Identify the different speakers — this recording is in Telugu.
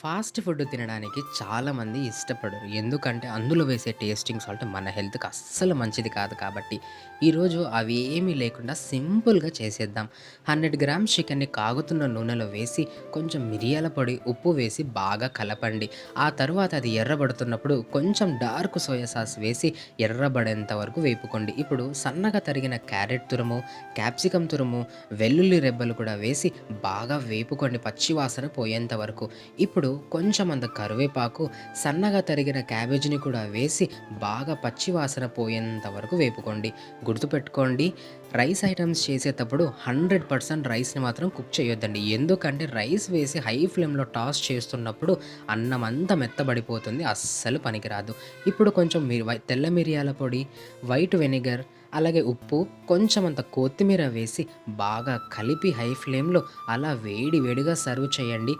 Speaker 1: ఫాస్ట్ ఫుడ్ తినడానికి చాలామంది ఇష్టపడరు. ఎందుకంటే అందులో వేసే టేస్టింగ్ సాల్ట్ మన హెల్త్‌కి అస్సలు మంచిది కాదు కాబట్టి, ఈరోజు అవి ఏమీ లేకుండా సింపుల్‌గా చేసేద్దాం. 100 గ్రామ్స్ చికెన్‌ని కాగుతున్న నూనెలో వేసి, కొంచెం మిరియాల పొడి, ఉప్పు వేసి బాగా కలపండి. ఆ తరువాత అది ఎర్రబడుతున్నప్పుడు కొంచెం డార్క్ సోయా సాస్ వేసి ఎర్రబడేంత వరకు వేపుకోండి. ఇప్పుడు సన్నగా తరిగిన క్యారెట్ తురుము, క్యాప్సికమ్ తురుము, వెల్లుల్లి రెబ్బలు కూడా వేసి బాగా వేపుకోండి పచ్చి వాసన పోయేంత వరకు. ఇప్పుడు కొంచెమంత కరివేపాకు, సన్నగా తరిగిన క్యాబేజీని కూడా వేసి బాగా పచ్చి వాసన పోయేంత వరకు వేపుకోండి. గుర్తుపెట్టుకోండి, రైస్ ఐటెమ్స్ చేసేటప్పుడు 100% రైస్‌ని మాత్రం కుక్ చేయొద్దండి. ఎందుకంటే రైస్ వేసి హై ఫ్లేమ్‌లో టాస్ చేస్తున్నప్పుడు అన్నమంతా మెత్తబడిపోతుంది. అస్సలు పనికిరాదు. ఇప్పుడు కొంచెం తెల్ల మిరియాల పొడి, వైట్ వెనిగర్, అలాగే ఉప్పు, కొంచెమంత కొత్తిమీర వేసి బాగా కలిపి హై ఫ్లేమ్‌లో అలా వేడి వేడిగా సర్వ్ చేయండి.